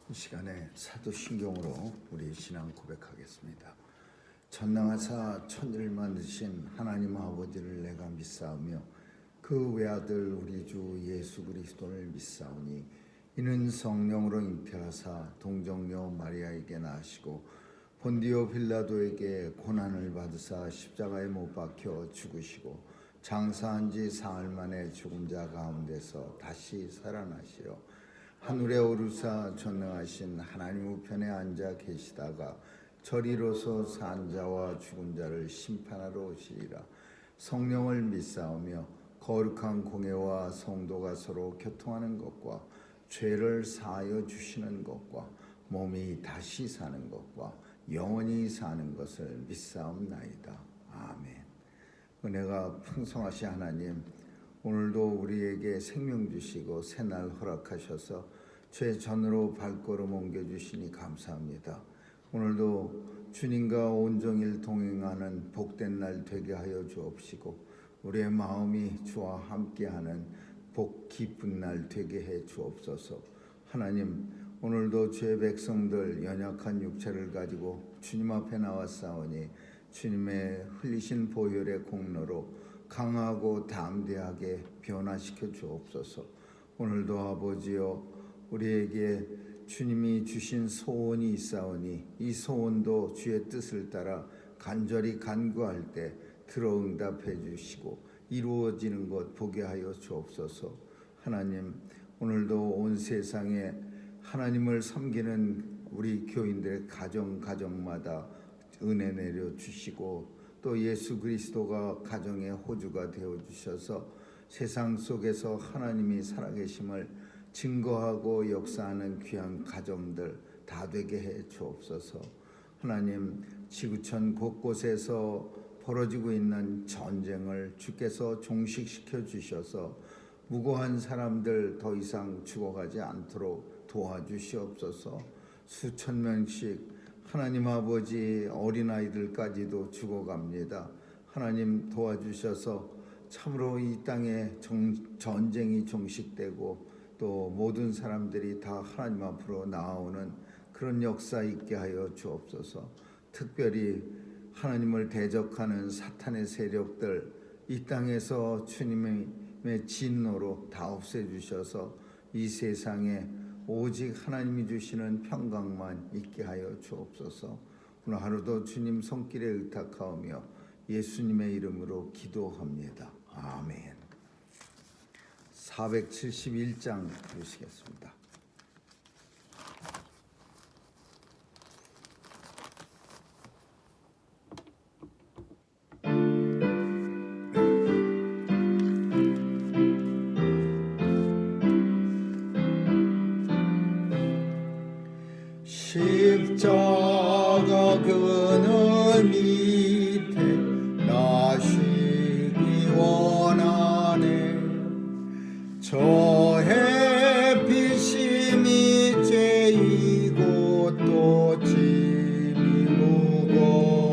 이 시간에 사도신경으로 우리 신앙 고백하겠습니다. 전능하사 천지를 만드신 하나님 아버지를 내가 믿사오며 그 외아들 우리 주 예수 그리스도를 믿사오니 이는 성령으로 잉태하사 동정녀 마리아에게 나시고 본디오 빌라도에게 고난을 받으사 십자가에 못 박혀 죽으시고 장사한 지 사흘 만에 죽은 자 가운데서 다시 살아나시려 하늘에 오르사 전능하신 하나님 우편에 앉아 계시다가 저리로서 산 자와 죽은 자를 심판하러 오시리라. 성령을 믿사오며 거룩한 공회와 성도가 서로 교통하는 것과 죄를 사하여 주시는 것과 몸이 다시 사는 것과 영원히 사는 것을 믿사옵나이다. 아멘. 은혜가 풍성하신 하나님, 오늘도 우리에게 생명 주시고 새날 허락하셔서 죄 전으로 발걸음 옮겨주시니 감사합니다. 오늘도 주님과 온종일 동행하는 복된 날 되게 하여 주옵시고 우리의 마음이 주와 함께하는 복 기쁜 날 되게 해 주옵소서. 하나님, 오늘도 주의 백성들 연약한 육체를 가지고 주님 앞에 나왔사오니 주님의 흘리신 보혈의 공로로 강하고 담대하게 변화시켜 주옵소서. 오늘도 아버지여, 우리에게 주님이 주신 소원이 있사오니 이 소원도 주의 뜻을 따라 간절히 간구할 때 들어 응답해 주시고 이루어지는 것 보게 하여 주옵소서. 하나님, 오늘도 온 세상에 하나님을 섬기는 우리 교인들의 가정마다 은혜 내려 주시고 또 예수 그리스도가 가정의 호주가 되어 주셔서 세상 속에서 하나님이 살아계심을 증거하고 역사하는 귀한 가정들 다 되게 해 주옵소서. 하나님, 지구촌 곳곳에서 벌어지고 있는 전쟁을 주께서 종식시켜 주셔서 무고한 사람들 더 이상 죽어가지 않도록 도와주시옵소서. 수천 명씩 하나님 아버지 어린아이들까지도 죽어갑니다. 하나님 도와주셔서 참으로 이 땅에 전쟁이 종식되고 또 모든 사람들이 다 하나님 앞으로 나아오는 그런 역사 있게 하여 주옵소서. 특별히 하나님을 대적하는 사탄의 세력들 이 땅에서 주님의 진노로 다 없애주셔서 이 세상에 오직 하나님이 주시는 평강만 있게 하여 주옵소서. 오늘 하루도 주님 손길에 의탁하오며 예수님의 이름으로 기도합니다. 아멘. 471장 보시겠습니다. 십자가 그늘 밑에 나시기 원하네. 저 햇빛이 죄이고 또 짐이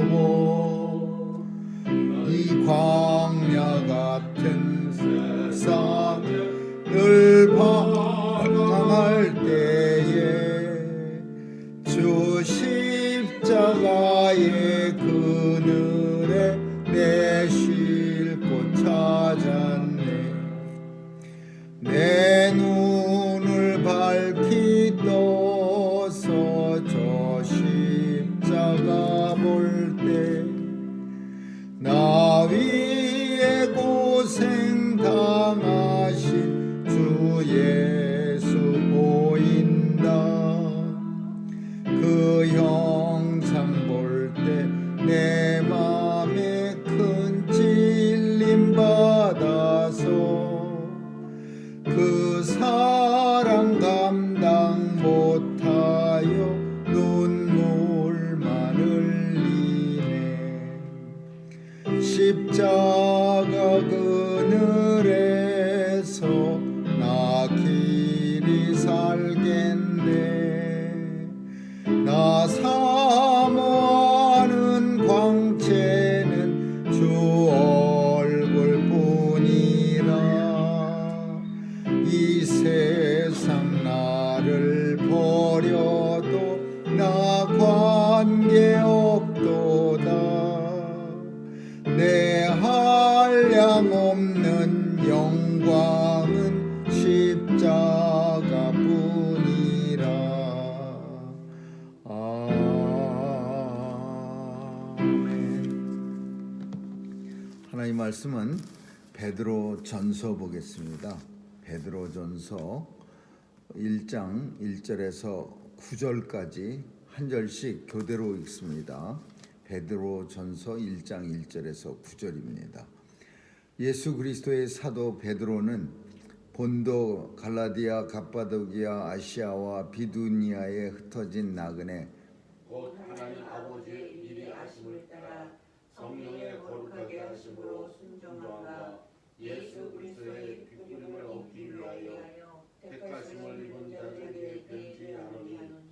무거워 이 광야 같은 세상을 방황할 때에 주 십자가의 그늘에 내 쉴 곳 찾았네. 내 눈을 밝히 떠서 저 십자가 볼 때 나 위에 고생 당하신 주 예수 보인다. 그 형상 볼 때 내 맘에 큰 찔림 받아서 그 사랑 감당 못하여 눈물만 흘리네. 십자가 그늘에서 나 길이 살겠네. 나 사모하는 광채는 주 얼굴뿐이라. 이 세상 나를 버려 한계없도다. 내 한량 없는 영광은 십자가뿐이라. 아멘. 하나님 말씀은 베드로전서 보겠습니다. 베드로전서 1장 1절에서 9절까지 한 절씩 교대로 읽습니다. 베드로전서 1장 1절에서 9절입니다. 예수 그리스도의 사도 베드로는 본도, 갈라디아, 갑바도기아, 아시아와 비두니아에 흩어진 나그네 곧 하나님 아버지의 미리 아심을 따라 성령의 거룩하게 하심으로 순종함과 예수 그리스도의 기쁨을 얻기 위하여 택하심을 입은 자들에게 편지하노니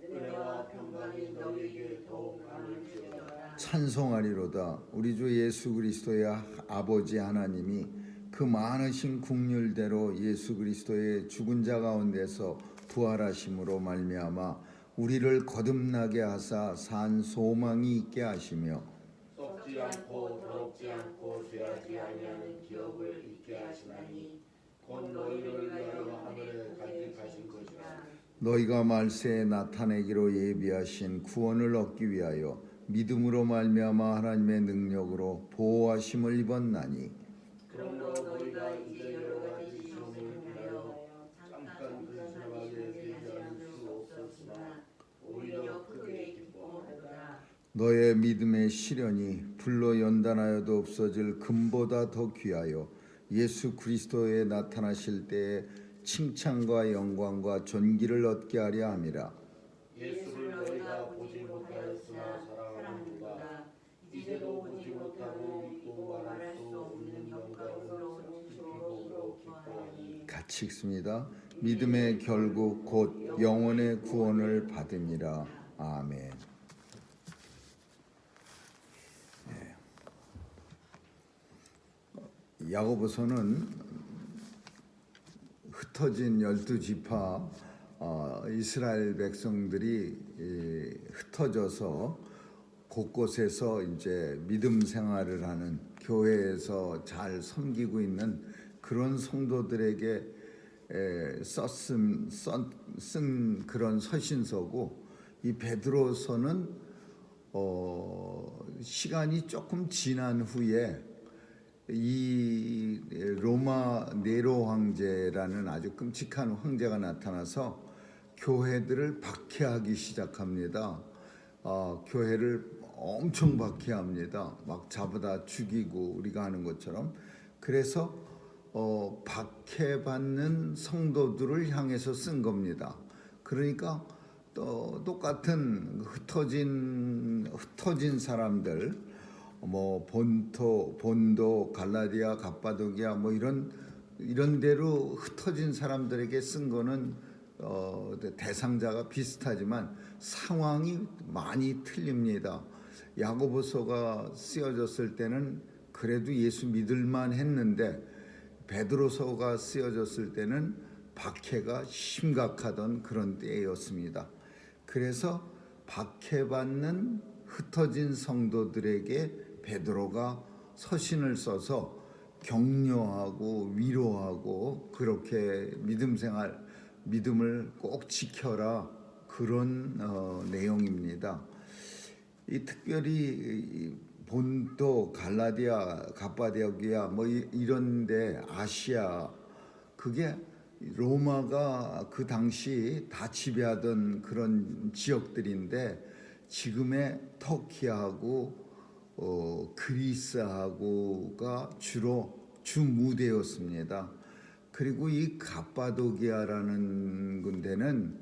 은혜와 평강이 너희에게 더욱 많을지어다. 찬송하리로다. 우리 주 예수 그리스도의 아버지 하나님이 그 많으신 국률대로 예수 그리스도의 죽은 자 가운데서 부활하심으로 말미암아 우리를 거듭나게 하사 산 소망이 있게 하시며 썩지 않고 더럽지 않고 죄하지 아니하는 기업을 잊게 하시나니 곧 너희를 위하여 하늘에 간직하신 것이라. 너희가 말세에 나타내기로 예비하신 구원을 얻기 위하여 믿음으로 말미암아 하나님의 능력으로 보호하심을 입었나니 그러므로 너희가 이제 여러 가지 시험을 통하여 잠깐 근심하게 되지 않을 수 없었으나 오히려 크게 기뻐하더라. 너의 믿음의 시련이 불로 연단하여도 없어질 금보다 더 귀하여 예수 그리스도에 나타나실 때에 칭찬과 영광과 존귀를 얻게 하려 함이라. 예수를 너희가 보지 못하였으나 사랑하는가. 이제도 보지 못하고 믿고 말할 수 없는 영광으로 진실로 기뻐하니. 같이 읽습니다. 믿음의 결국 곧 영혼의 구원을 받음이라. 아멘. 야고보서는 흩어진 12지파 이스라엘 백성들이 흩어져서 곳곳에서 이제 믿음 생활을 하는 교회에서 잘 섬기고 있는 그런 성도들에게 쓴 그런 서신서고, 이 베드로서는 시간이 조금 지난 후에 이 로마 네로 황제라는 아주 끔찍한 황제가 나타나서 교회들을 박해하기 시작합니다. 교회를 엄청 박해합니다. 막 잡아다 죽이고 우리가 하는 것처럼. 그래서 박해받는 성도들을 향해서 쓴 겁니다. 그러니까 또 똑같은 흩어진 사람들, 뭐 본도, 갈라디아, 갑바도기아 뭐 이런 데로 흩어진 사람들에게 쓴 거는 대상자가 비슷하지만 상황이 많이 틀립니다. 야고보서가 쓰여졌을 때는 그래도 예수 믿을만 했는데, 베드로서가 쓰여졌을 때는 박해가 심각하던 그런 때였습니다. 그래서 박해받는 흩어진 성도들에게 베드로가 서신을 써서 격려하고 위로하고, 그렇게 믿음을 꼭 지켜라, 그런 내용입니다. 이 특별히 본도, 갈라디아, 갑바도기아 뭐 이런데 아시아, 그게 로마가 그 당시 다 지배하던 그런 지역들인데, 지금의 터키하고 그리스하고가 주로 주 무대였습니다. 그리고 이 갑바도기아라는 군데는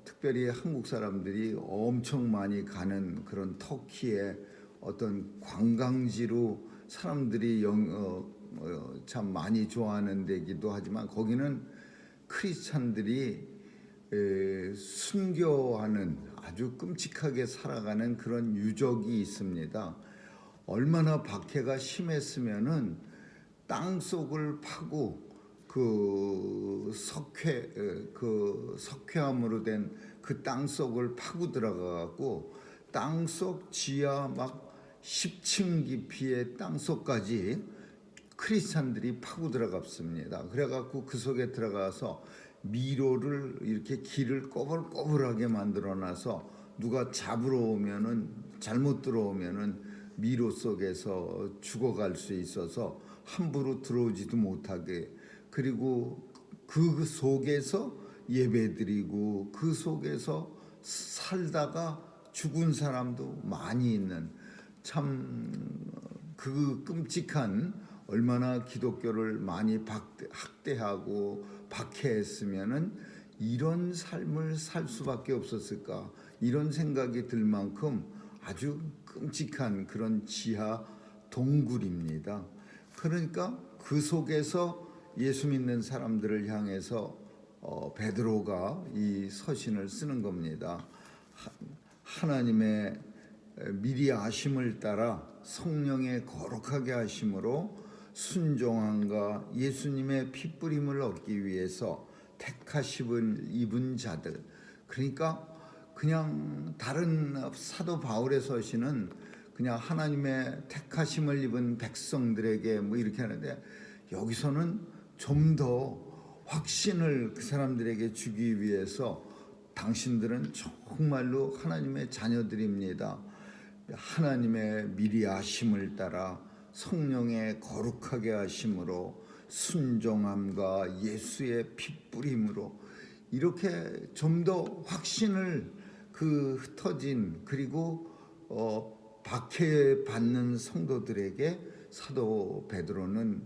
특별히 한국 사람들이 엄청 많이 가는 그런 터키의 어떤 관광지로 사람들이 참 많이 좋아하는 데기도 하지만, 거기는 크리스찬들이 순교하는, 아주 끔찍하게 살아가는 그런 유적이 있습니다. 얼마나 박해가 심했으면은 땅 속을 파고 그 석회암으로 된 그 땅속을 파고 들어가고 땅속 지하 막 10층 깊이의 땅속까지 크리스찬들이 파고 들어갔습니다. 그래갖고 그 속에 들어가서 미로를 이렇게 길을 꼬불꼬불하게 만들어놔서 누가 잡으러 오면은 잘못 들어오면은 미로 속에서 죽어갈 수 있어서 함부로 들어오지도 못하게, 그리고 그 속에서 예배드리고 그 속에서 살다가 죽은 사람도 많이 있는, 참 그 끔찍한, 얼마나 기독교를 많이 학대하고 박해했으면은 이런 삶을 살 수밖에 없었을까, 이런 생각이 들 만큼 아주 끔찍한 그런 지하 동굴입니다. 그러니까 그 속에서 예수 믿는 사람들을 향해서 베드로가 이 서신을 쓰는 겁니다. 하나님의 미리 아심을 따라 성령의 거룩하게 하심으로 순종함과 예수님의 피뿌림을 얻기 위해서 택하심을 입은 자들. 그러니까 그냥 다른 사도 바울의 서신은 그냥 하나님의 택하심을 입은 백성들에게 뭐 이렇게 하는데, 여기서는 좀 더 확신을 그 사람들에게 주기 위해서 당신들은 정말로 하나님의 자녀들입니다. 하나님의 미리 아심을 따라 성령의 거룩하게 하심으로 순종함과 예수의 핏뿌림으로, 이렇게 좀 더 확신을 흩어진 그리고 박해받는 성도들에게 사도 베드로는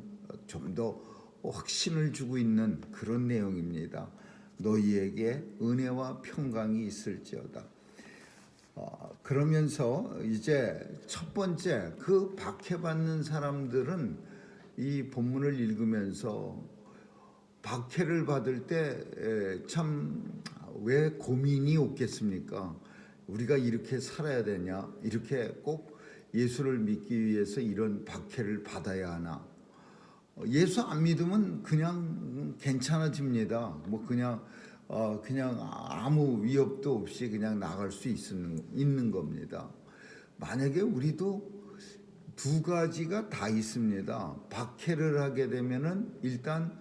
좀 더 확신을 주고 있는 그런 내용입니다. 너희에게 은혜와 평강이 있을지어다. 그러면서 이제 첫 번째, 그 박해받는 사람들은 이 본문을 읽으면서 박해를 받을 때 참 왜 고민이 없겠습니까? 우리가 이렇게 살아야 되냐? 이렇게 꼭 예수를 믿기 위해서 이런 박해를 받아야 하나? 예수 안 믿으면 그냥 괜찮아집니다. 뭐 그냥 아무 위협도 없이 그냥 나갈 수 있는 겁니다. 만약에 우리도 두 가지가 다 있습니다. 박해를 하게 되면은 일단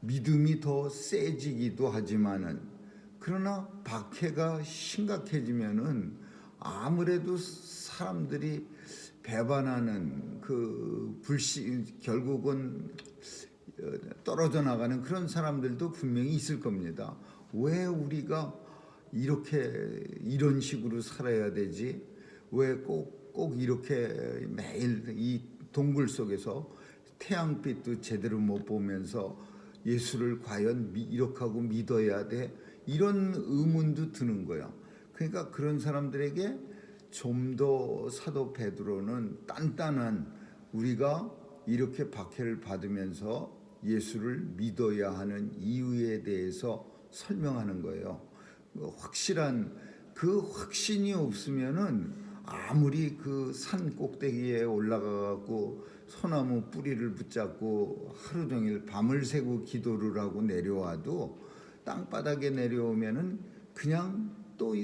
믿음이 더 세지기도 하지만은, 그러나 박해가 심각해지면은 아무래도 사람들이 배반하는 결국은 떨어져 나가는 그런 사람들도 분명히 있을 겁니다. 왜 우리가 이런 식으로 살아야 되지? 왜 꼭 이렇게 매일 이 동굴 속에서 태양빛도 제대로 못 보면서 예수를 과연 이렇게 하고 믿어야 돼? 이런 의문도 드는 거야. 그러니까 그런 사람들에게 좀 더 사도 베드로는 단단한, 우리가 이렇게 박해를 받으면서 예수를 믿어야 하는 이유에 대해서 설명하는 거예요. 확실한 그 확신이 없으면은 아무리 그 산 꼭대기에 올라가고 소나무 뿌리를 붙잡고 하루 종일 밤을 새고 기도를 하고 내려와도 땅바닥에 내려오면은 그냥 또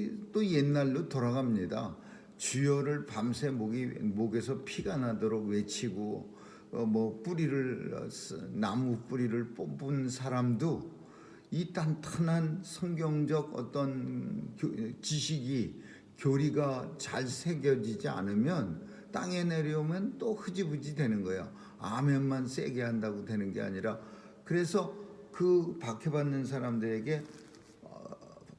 옛날로 돌아갑니다. 주여를 밤새 목에서 피가 나도록 외치고 나무 뿌리를 뽑은 사람도 이 단단한 성경적 어떤 지식이, 교리가 잘 새겨지지 않으면 땅에 내려오면 또 흐지부지 되는 거예요. 아멘만 세게 한다고 되는 게 아니라, 그래서 그 박해받는 사람들에게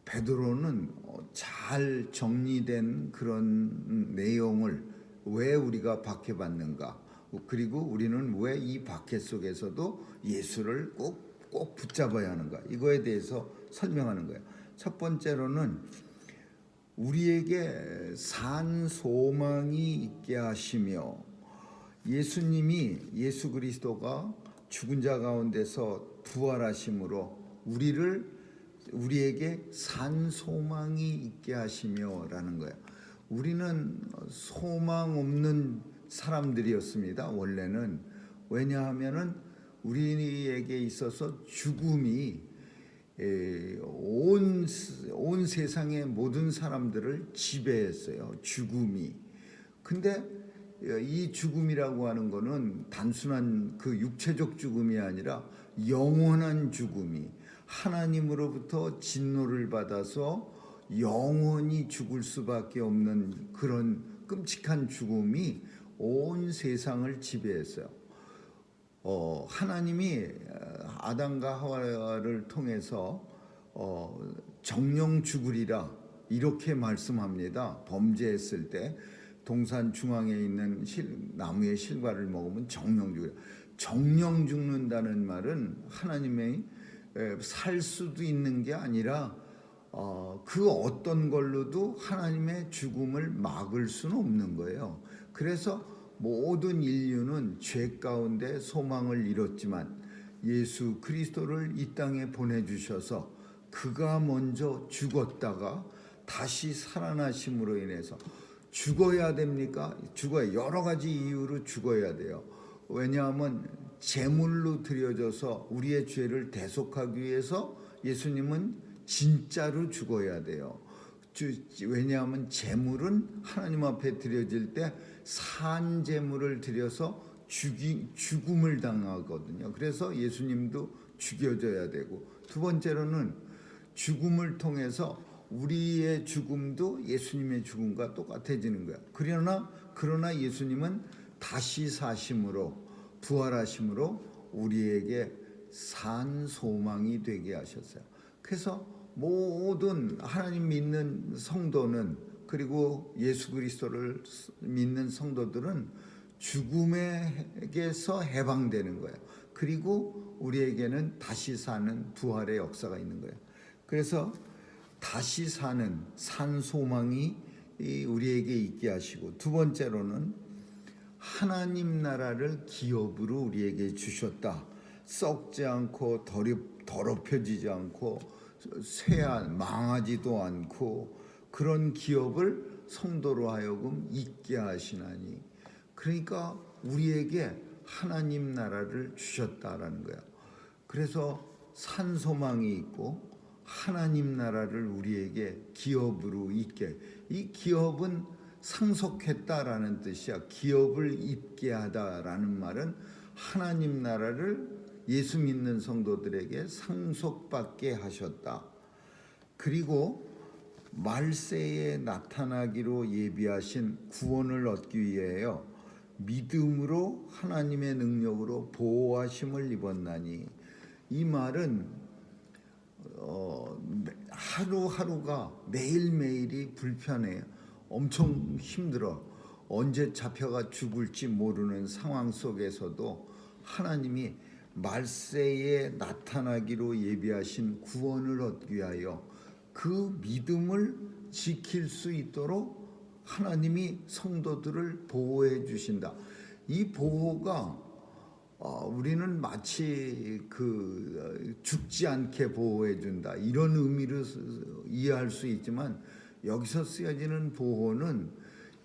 베드로는 잘 정리된 그런 내용을, 왜 우리가 박해받는가, 그리고 우리는 왜 이 박해 속에서도 예수를 꼭 붙잡아야 하는가, 이거에 대해서 설명하는 거예요. 첫 번째로는 우리에게 산 소망이 있게 하시며, 예수 그리스도가 죽은 자 가운데서 부활하심으로 우리에게 산 소망이 있게 하시며라는 거예요. 우리는 소망 없는 사람들이었습니다. 원래는. 왜냐하면은 우리에게 있어서 죽음이 온 세상의 모든 사람들을 지배했어요. 죽음이. 근데 이 죽음이라고 하는 거는 단순한 그 육체적 죽음이 아니라 영원한 죽음이, 하나님으로부터 진노를 받아서 영원히 죽을 수밖에 없는 그런 끔찍한 죽음이 온 세상을 지배했어요. 하나님이 아담과 하와를 통해서 정령 죽으리라 이렇게 말씀합니다. 범죄했을 때 동산 중앙에 있는 나무의 실과를 먹으면 정령 죽으리라. 정령 죽는다는 말은 하나님의 살 수도 있는 게 아니라 그 어떤 걸로도 하나님의 죽음을 막을 수는 없는 거예요. 그래서 모든 인류는 죄 가운데 소망을 잃었지만 예수 그리스도를 이 땅에 보내주셔서 그가 먼저 죽었다가 다시 살아나심으로 인해서 죽어야 됩니까? 죽어야, 여러 가지 이유로 죽어야 돼요. 왜냐하면 제물로 드려져서 우리의 죄를 대속하기 위해서 예수님은 진짜로 죽어야 돼요. 왜냐하면 제물은 하나님 앞에 드려질 때 산 제물을 드려서 죽음을 당하거든요. 그래서 예수님도 죽여져야 되고, 두 번째로는 죽음을 통해서 우리의 죽음도 예수님의 죽음과 똑같아지는 거야. 그러나 예수님은 다시 사심으로, 부활하심으로 우리에게 산 소망이 되게 하셨어요. 그래서 모든 하나님 믿는 성도는, 그리고 예수 그리스도를 믿는 성도들은 죽음에게서 해방되는 거예요. 그리고 우리에게는 다시 사는 부활의 역사가 있는 거예요. 그래서 다시 사는 산 소망이 우리에게 있게 하시고, 두 번째로는 하나님 나라를 기업으로 우리에게 주셨다. 썩지 않고 더럽혀지지 않고 망하지도 않고 그런 기업을 성도로 하여금 있게 하시나니, 그러니까 우리에게 하나님 나라를 주셨다라는 거예요. 그래서 산 소망이 있고 하나님 나라를 우리에게 기업으로 있게, 이 기업은 상속했다라는 뜻이야. 기업을 있게 하다라는 말은 하나님 나라를 예수 믿는 성도들에게 상속받게 하셨다. 그리고 말세에 나타나기로 예비하신 구원을 얻기 위하여 믿음으로 하나님의 능력으로 보호하심을 입었나니, 이 말은 하루하루가 매일매일이 불편해요. 엄청 힘들어. 언제 잡혀가 죽을지 모르는 상황 속에서도 하나님이 말세에 나타나기로 예비하신 구원을 얻기 위하여 그 믿음을 지킬 수 있도록 하나님이 성도들을 보호해 주신다. 이 보호가 우리는 마치 죽지 않게 보호해 준다 이런 의미로 이해할 수 있지만, 여기서 쓰여지는 보호는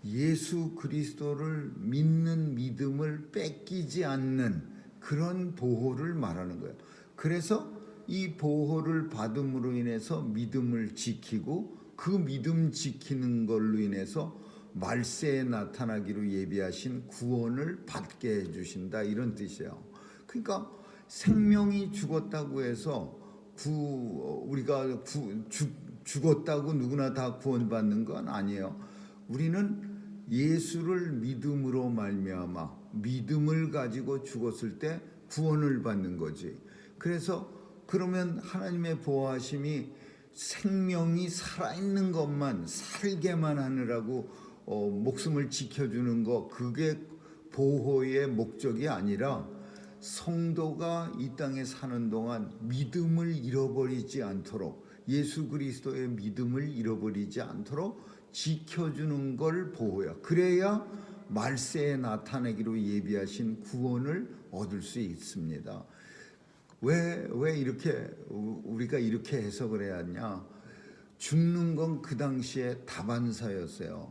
예수 그리스도를 믿는 믿음을 뺏기지 않는 그런 보호를 말하는 거예요. 그래서 이 보호를 받음으로 인해서 믿음을 지키고, 그 믿음 지키는 걸로 인해서 말세에 나타나기로 예비하신 구원을 받게 해주신다, 이런 뜻이에요. 그러니까 생명이 죽었다고 해서 우리가 죽었다고 누구나 다 구원받는 건 아니에요. 우리는 예수를 믿음으로 말미암아 믿음을 가지고 죽었을 때 구원을 받는 거지. 그러면 하나님의 보호하심이 생명이 살아있는 것만, 살게만 하느라고 목숨을 지켜주는 거, 그게 보호의 목적이 아니라 성도가 이 땅에 사는 동안 믿음을 잃어버리지 않도록, 예수 그리스도의 믿음을 잃어버리지 않도록 지켜주는 걸 보호해요. 그래야 말세에 나타내기로 예비하신 구원을 얻을 수 있습니다. 왜 이렇게 우리가 이렇게 해석을 해야 하냐? 죽는 건 그 당시에 다반사였어요.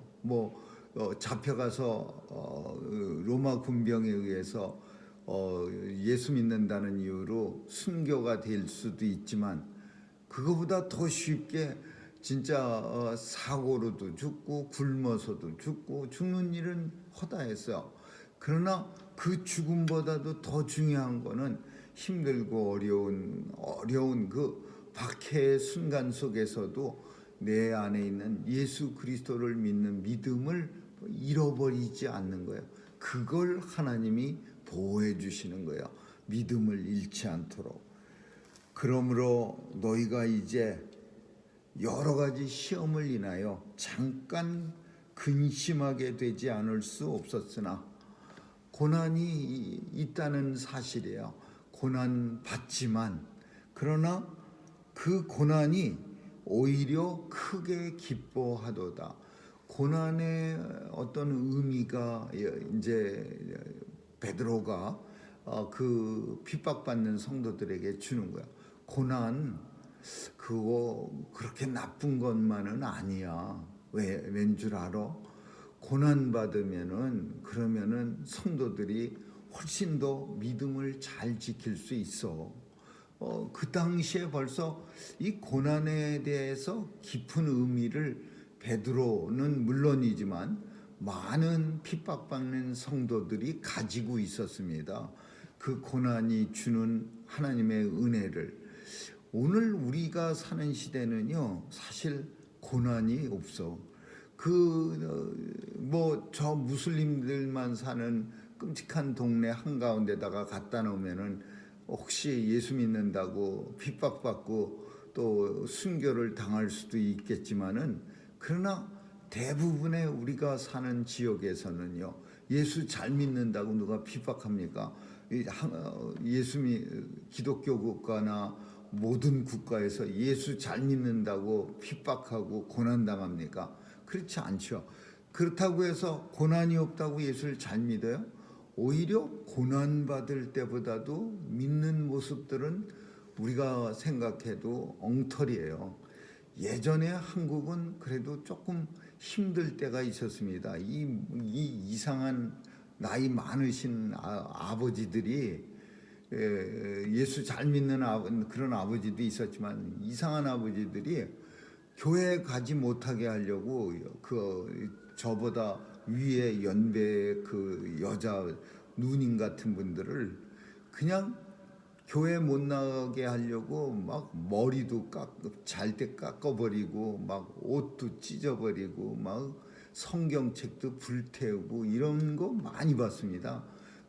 잡혀가서 로마 군병에 의해서 예수 믿는다는 이유로 순교가 될 수도 있지만 그거보다 더 쉽게 진짜 사고로도 죽고 굶어서도 죽고 죽는 일은 허다했어요. 그러나 그 죽음보다도 더 중요한 거는 힘들고 어려운 그 박해의 순간 속에서도 내 안에 있는 예수 그리스도를 믿는 믿음을 잃어버리지 않는 거예요. 그걸 하나님이 보호해 주시는 거예요. 믿음을 잃지 않도록. 그러므로 너희가 이제 여러 가지 시험을 인하여 잠깐 근심하게 되지 않을 수 없었으나 고난이 있다는 사실이에요. 고난 받지만 그러나 그 고난이 오히려 크게 기뻐하도다. 고난의 어떤 의미가 이제 베드로가 그 핍박받는 성도들에게 주는 거야. 고난 그거 그렇게 나쁜 것만은 아니야. 왠 줄 알아? 고난 받으면은 그러면은 성도들이 훨씬 더 믿음을 잘 지킬 수 있어. 그 당시에 벌써 이 고난에 대해서 깊은 의미를 베드로는 물론이지만 많은 핍박받는 성도들이 가지고 있었습니다. 그 고난이 주는 하나님의 은혜를. 오늘 우리가 사는 시대는요, 사실 고난이 없어. 저 무슬림들만 사는 끔찍한 동네 한가운데다가 갖다 놓으면은 혹시 예수 믿는다고 핍박받고 또 순교를 당할 수도 있겠지만은 그러나 대부분의 우리가 사는 지역에서는요, 예수 잘 믿는다고 누가 핍박합니까? 기독교 국가나 모든 국가에서 예수 잘 믿는다고 핍박하고 고난당합니까? 그렇지 않죠. 그렇다고 해서 고난이 없다고 예수를 잘 믿어요? 오히려 고난받을 때보다도 믿는 모습들은 우리가 생각해도 엉터리예요. 예전에 한국은 그래도 조금 힘들 때가 있었습니다. 이 이상한 나이 많으신 아버지들이 예수 잘 믿는 그런 아버지도 있었지만 이상한 아버지들이 교회 가지 못하게 하려고 저보다 위에 연배 그 여자 누님 같은 분들을 그냥 교회 못 나가게 하려고 막 머리도 잘 때 깎아버리고 막 옷도 찢어버리고 막 성경책도 불태우고 이런 거 많이 봤습니다.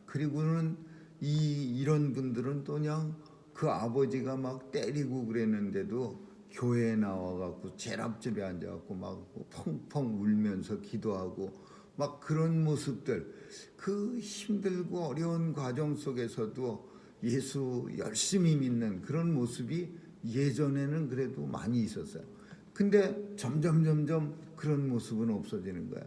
그리고는 이런 분들은 또 그냥 그 아버지가 막 때리고 그랬는데도 교회에 나와갖고 제랍집에 앉아갖고 막 펑펑 울면서 기도하고 막 그런 모습들, 그 힘들고 어려운 과정 속에서도 예수 열심히 믿는 그런 모습이 예전에는 그래도 많이 있었어요. 근데 점점 그런 모습은 없어지는 거예요.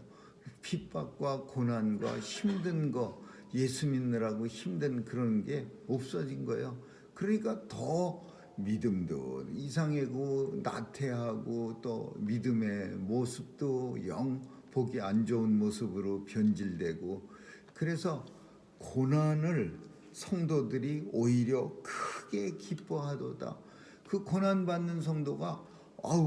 핍박과 고난과 힘든 거, 예수 믿느라고 힘든 그런 게 없어진 거예요. 그러니까 더 믿음도 이상하고 나태하고 또 믿음의 모습도 영 보기 안 좋은 모습으로 변질되고, 그래서 고난을 성도들이 오히려 크게 기뻐하도다. 그 고난받는 성도가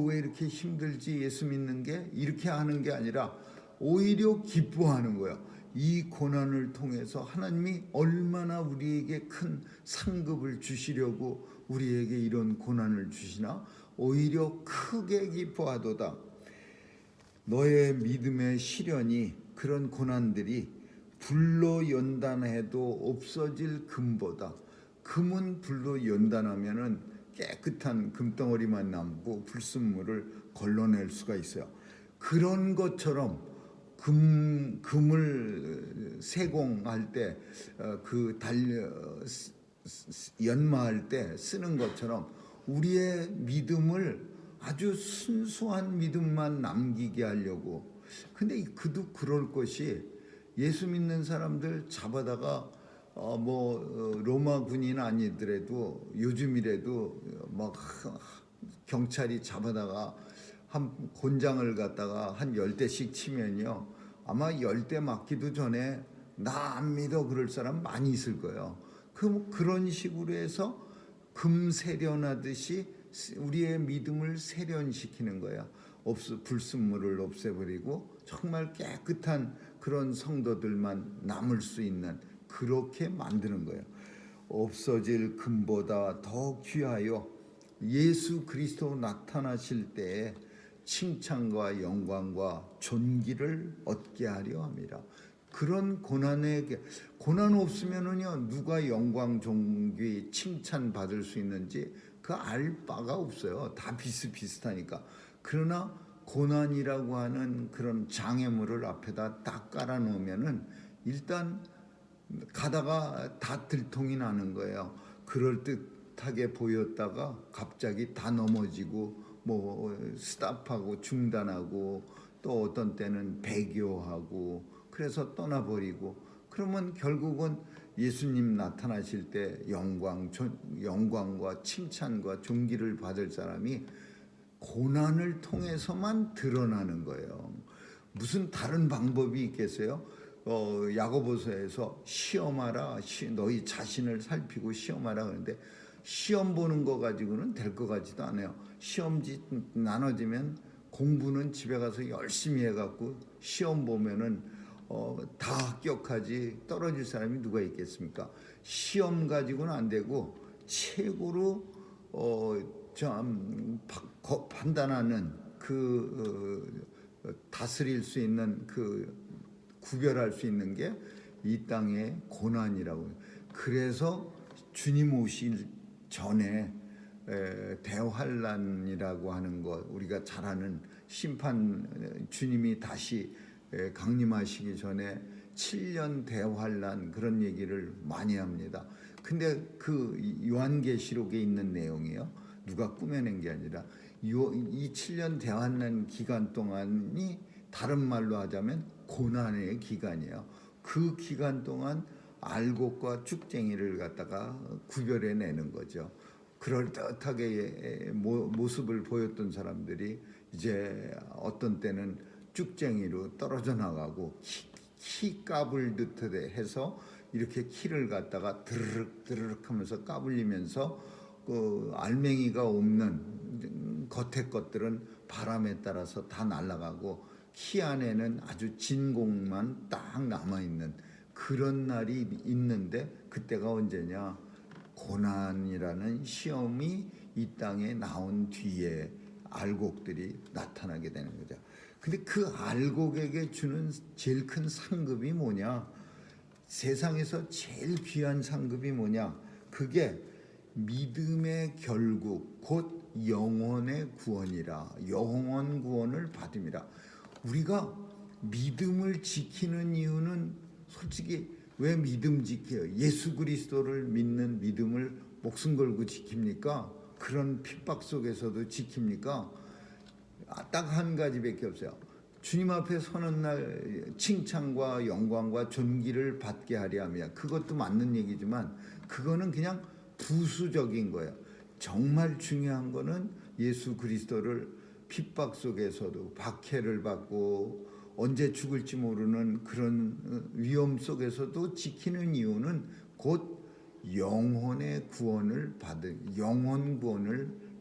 왜 이렇게 힘들지 예수 믿는 게, 이렇게 하는 게 아니라 오히려 기뻐하는 거야. 이 고난을 통해서 하나님이 얼마나 우리에게 큰 상급을 주시려고 우리에게 이런 고난을 주시나, 오히려 크게 기뻐하도다. 너의 믿음의 시련이, 그런 고난들이 불로 연단해도 없어질 금보다, 금은 불로 연단하면은 깨끗한 금덩어리만 남고 불순물을 걸러낼 수가 있어요. 그런 것처럼 금을 세공할 때 연마할 때 쓰는 것처럼 우리의 믿음을 아주 순수한 믿음만 남기게 하려고. 근데 그럴 것이, 예수 믿는 사람들 잡아다가 로마 군인 아니더라도 요즘이라도 막 경찰이 잡아다가 한 곤장을 갖다가 한 10대씩 치면요, 아마 10대 맞기도 전에 나 안 믿어 그럴 사람 많이 있을 거예요. 그런 식으로 해서 금 세련하듯이 우리의 믿음을 세련시키는 거야. 불순물을 없애버리고 정말 깨끗한 그런 성도들만 남을 수 있는, 그렇게 만드는 거예요. 없어질 금보다 더 귀하여 예수 그리스도 나타나실 때에 칭찬과 영광과 존귀를 얻게 하려 함이라. 그런 고난 없으면은요, 누가 영광, 존귀, 칭찬 받을 수 있는지 그 알 바가 없어요. 다 비슷비슷하니까. 그러나 고난이라고 하는 그런 장애물을 앞에다 딱 깔아놓으면은 일단 가다가 다 들통이 나는 거예요. 그럴듯하게 보였다가 갑자기 다 넘어지고 뭐 스탑하고 중단하고 또 어떤 때는 배교하고 그래서 떠나버리고, 그러면 결국은 예수님 나타나실 때 영광과 칭찬과 존귀를 받을 사람이 고난을 통해서만 드러나는 거예요. 무슨 다른 방법이 있겠어요? 야고보서에서 시험하라, 너희 자신을 살피고 시험하라 그러는데, 시험 보는 거 가지고는 될 것 같지도 않아요. 시험지 나눠지면 공부는 집에 가서 열심히 해갖고 시험 보면은 다 합격하지 떨어질 사람이 누가 있겠습니까? 시험 가지고는 안 되고 최고로 판단하는 다스릴 수 있는 구별할 수 있는 게 이 땅의 고난이라고. 그래서 주님 오실 전에 대환란이라고 하는 것, 우리가 잘 아는 심판, 주님이 다시 강림하시기 전에 7년 대환란, 그런 얘기를 많이 합니다. 근데 그 요한계시록에 있는 내용이요, 누가 꾸며낸 게 아니라 이 7년 대환란 기간 동안이 다른 말로 하자면 고난의 기간이에요. 그 기간 동안 알곡과 쭉쟁이를 갖다가 구별해내는 거죠. 그럴듯하게 모습을 보였던 사람들이 이제 어떤 때는 쭉쟁이로 떨어져 나가고 키 까불 듯 해서 이렇게 키를 갖다가 드르륵 하면서 까불리면서 그 알맹이가 없는 겉에 것들은 바람에 따라서 다 날아가고 키 안에는 아주 진공만 딱 남아있는 그런 날이 있는데, 그때가 언제냐? 고난이라는 시험이 이 땅에 나온 뒤에 알곡들이 나타나게 되는 거죠. 근데 그 알곡에게 주는 제일 큰 상급이 뭐냐? 세상에서 제일 귀한 상급이 뭐냐? 그게 믿음의 결국 곧 영혼의 구원이라. 영원 구원을 받음이라. 우리가 믿음을 지키는 이유는 솔직히 왜 믿음 지켜요? 예수 그리스도를 믿는 믿음을 목숨 걸고 지킵니까? 그런 핍박 속에서도 지킵니까? 딱 한 가지밖에 없어요. 주님 앞에 서는 날 칭찬과 영광과 존귀를 받게 하려 함이야. 그것도 맞는 얘기지만 그거는 그냥 부수적인 거예요. 정말 중요한 거는 예수 그리스도를 핍박 속에서도 박해를 받고 언제 죽을지 모르는 그런 위험 속에서도 지키는 이유는 곧 영혼 구원을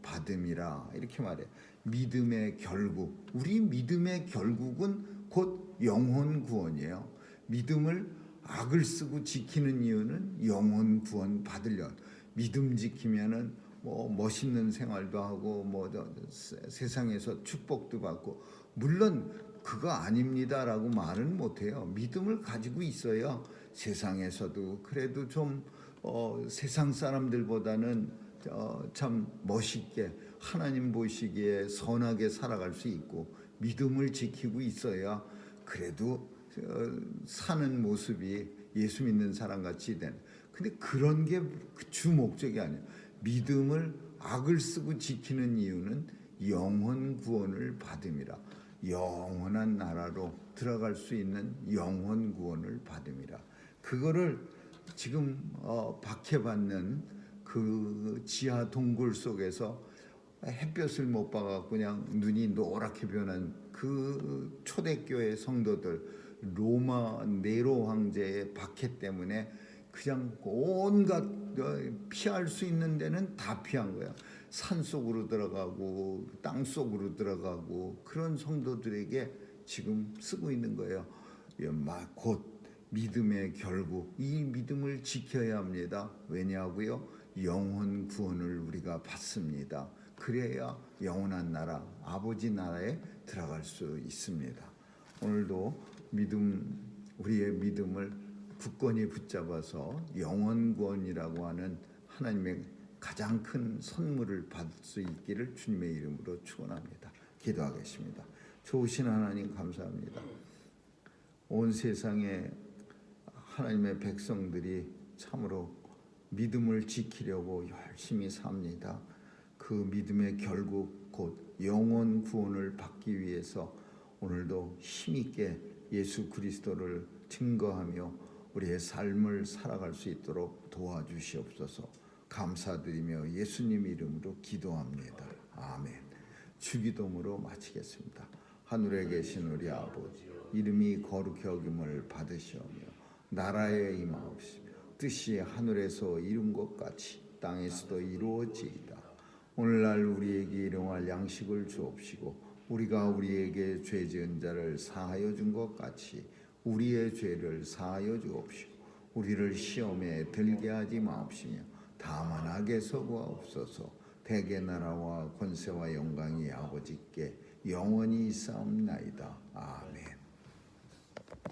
받음이라, 이렇게 말해요. 믿음의 결국, 우리 믿음의 결국은 곧 영혼 구원이에요. 믿음을 악을 쓰고 지키는 이유는 영혼 구원 받으려. 믿음 지키면은 뭐 멋있는 생활도 하고 뭐 세상에서 축복도 받고, 물론 그거 아닙니다라고 말은 못해요. 믿음을 가지고 있어야 세상에서도 그래도 좀 세상 사람들보다는 참 멋있게 하나님 보시기에 선하게 살아갈 수 있고, 믿음을 지키고 있어야 그래도 사는 모습이 예수 믿는 사람 같이 되는. 근데 그런 게 주 목적이 아니에요. 믿음을 악을 쓰고 지키는 이유는 영혼 구원을 받음이라. 영원한 나라로 들어갈 수 있는 영혼 구원을 받음이라. 그거를 지금 박해받는 그 지하 동굴 속에서 햇볕을 못 봐갖고 그냥 눈이 노랗게 변한 그 초대교회 성도들, 로마 네로 황제의 박해 때문에 그냥 온갖 피할 수 있는 데는 다 피한 거야. 산 속으로 들어가고 땅 속으로 들어가고 그런 성도들에게 지금 쓰고 있는 거예요. 곧 믿음의 결국, 이 믿음을 지켜야 합니다. 왜냐고요? 영혼 구원을 우리가 받습니다. 그래야 영원한 나라, 아버지 나라에 들어갈 수 있습니다. 오늘도 우리의 믿음을 굳건히 붙잡아서 영원 구원이라고 하는 하나님의 가장 큰 선물을 받을 수 있기를 주님의 이름으로 축원합니다. 기도하겠습니다. 좋으신 하나님 감사합니다. 온 세상에 하나님의 백성들이 참으로 믿음을 지키려고 열심히 삽니다. 그 믿음의 결국 곧 영원 구원을 받기 위해서 오늘도 힘있게 예수 그리스도를 증거하며 우리의 삶을 살아갈 수 있도록 도와주시옵소서. 감사드리며 예수님 이름으로 기도합니다. 아멘. 주기도문으로 마치겠습니다. 하늘에 계신 우리 아버지, 이름이 거룩히 여김을 받으시오며 나라에 임하옵시며 뜻이 하늘에서 이룬 것 같이 땅에서도 이루어지이다. 오늘날 우리에게 일용할 양식을 주옵시고 우리가 우리에게 죄 지은 자를 사하여 준 것 같이 우리의 죄를 사하여 주옵시고 우리를 시험에 들게 하지 마옵시며 다만 악에서 구하옵소서. 대개 나라와 권세와 영광이 아버지께 영원히 있사옵나이다. 아멘.